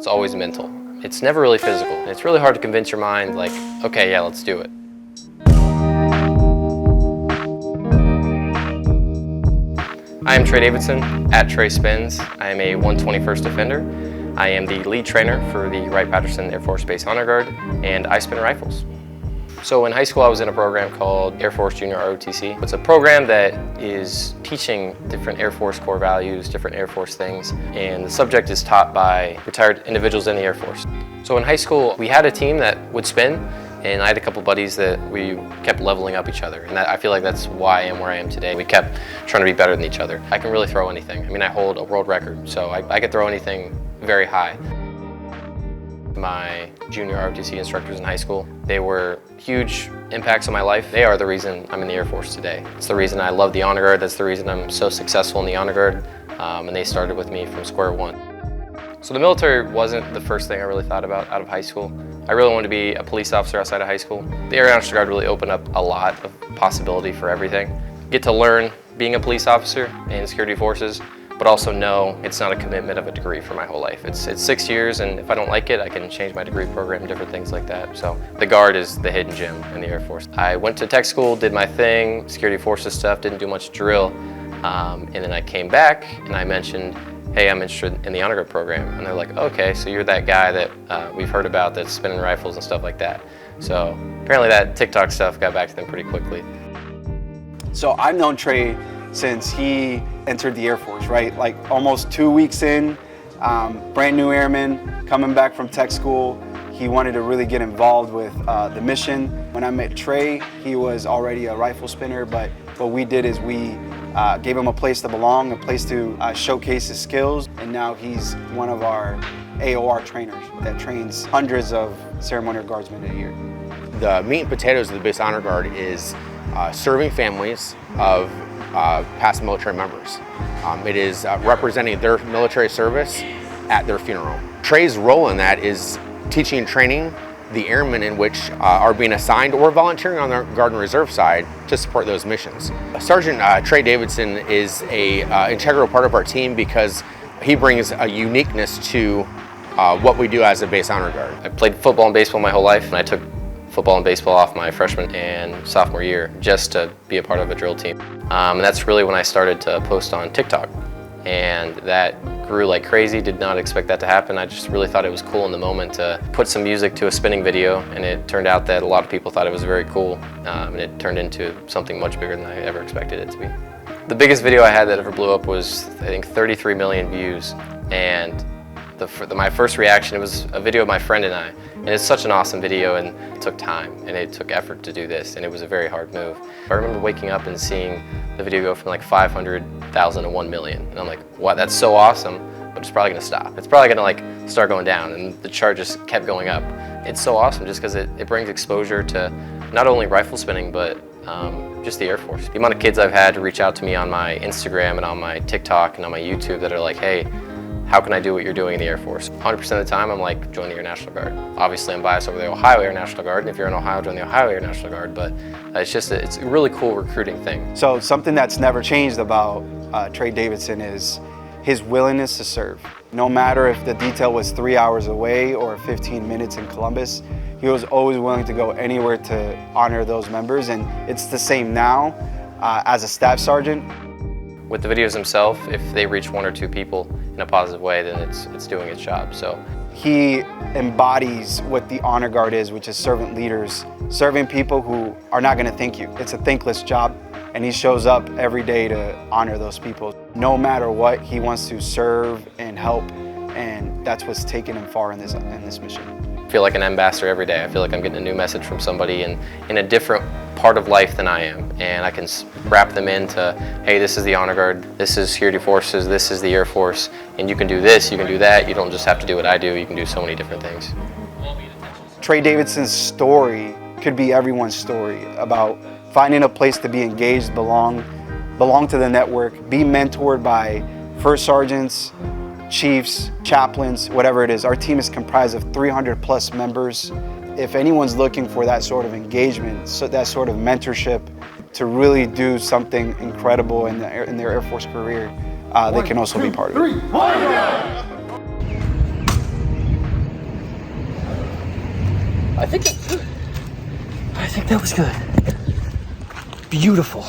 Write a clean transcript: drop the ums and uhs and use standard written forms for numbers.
It's always mental. It's never really physical. It's really hard to convince your mind, like, okay, yeah, let's do it. I am Trey Davidson, at Trey Spins. I am a 121st Defender. I am the lead trainer for the Wright-Patterson Air Force Base Honor Guard, and I spin rifles. So in high school, I was in a program called Air Force Junior ROTC. It's a program that is teaching different Air Force core values, different Air Force things, and the subject is taught by retired individuals in the Air Force. So in high school, we had a team that would spin, and I had a couple buddies that we kept leveling up each other. And I feel like that's why I am where I am today. We kept trying to be better than each other. I can really throw anything. I mean, I hold a world record, so I could throw anything very high. My junior ROTC instructors in high school, they were huge impacts on my life. They are the reason I'm in the Air Force today. It's the reason I love the Honor Guard. That's the reason I'm so successful in the Honor Guard. And they started with me from square one. So the military wasn't the first thing I really thought about out of high school. I really wanted to be a police officer outside of high school. The Air National Guard really opened up a lot of possibility for everything. Get to learn being a police officer in security forces, but also know it's not a commitment of a degree for my whole life. It's 6 years, and if I don't like it, I can change my degree program, different things like that. So the Guard is the hidden gem in the Air Force. I went to tech school, did my thing, security forces stuff, didn't do much drill, and then I came back and I mentioned, hey, I'm interested in the Honor Guard program. And they're like, okay, so you're that guy that we've heard about that's spinning rifles and stuff like that. So apparently that TikTok stuff got back to them pretty quickly. So I've known Trey since he entered the Air Force, right? Like almost 2 weeks in, brand new airman, coming back from tech school. He wanted to really get involved with the mission. When I met Trey, he was already a rifle spinner, but what we did is we gave him a place to belong, a place to showcase his skills, and now he's one of our AOR trainers that trains hundreds of ceremonial guardsmen a year. The meat and potatoes of the Base Honor Guard is serving families of past military members. It is representing their military service at their funeral. Trey's role in that is teaching and training the airmen in which are being assigned or volunteering on the Guard and Reserve side to support those missions. Sergeant Trey Davidson is an integral part of our team because he brings a uniqueness to what we do as a Base Honor Guard. I played football and baseball my whole life, and I took football and baseball off my freshman and sophomore year just to be a part of a drill team. And that's really when I started to post on TikTok. And that grew like crazy, did not expect that to happen. I just really thought it was cool in the moment to put some music to a spinning video, and it turned out that a lot of people thought it was very cool, and it turned into something much bigger than I ever expected it to be. The biggest video I had that ever blew up was, I think, 33 million views, and my first reaction, it was a video of my friend and I, and it's such an awesome video, and it took time, and it took effort to do this, and it was a very hard move. I remember waking up and seeing the video go from like 500,000 to 1 million, and I'm like, wow, that's so awesome, but it's probably gonna stop. It's probably gonna like start going down, and the chart just kept going up. It's so awesome just because it brings exposure to not only rifle spinning, but just the Air Force. The amount of kids I've had to reach out to me on my Instagram and on my TikTok and on my YouTube that are like, hey, how can I do what you're doing in the Air Force? 100% of the time, I'm like, join the Air National Guard. Obviously, I'm biased over the Ohio Air National Guard, and if you're in Ohio, join the Ohio Air National Guard, but it's a really cool recruiting thing. So something that's never changed about Trey Davidson is his willingness to serve. No matter if the detail was 3 hours away or 15 minutes in Columbus, he was always willing to go anywhere to honor those members, and it's the same now as a staff sergeant. With the videos themselves, if they reach 1 or 2 people in a positive way, then it's doing its job. So he embodies what the Honor Guard is, which is servant leaders, serving people who are not going to thank you. It's a thankless job, and he shows up every day to honor those people. No matter what, he wants to serve and help, and that's what's taken him far in this mission. I feel like an ambassador every day. I feel like I'm getting a new message from somebody in a different part of life than I am, and I can wrap them into, hey, this is the Honor Guard, this is security forces, this is the Air Force, and you can do this, you can do that. You don't just have to do what I do, you can do so many different things. Trey Davidson's story could be everyone's story about finding a place to be engaged, belong to the network, be mentored by first sergeants, chiefs, chaplains, whatever it is. Our team is comprised of 300 plus members. If anyone's looking for that sort of engagement, so that sort of mentorship to really do something incredible in their Air Force career, they can also be part of it. I think that was good. Beautiful.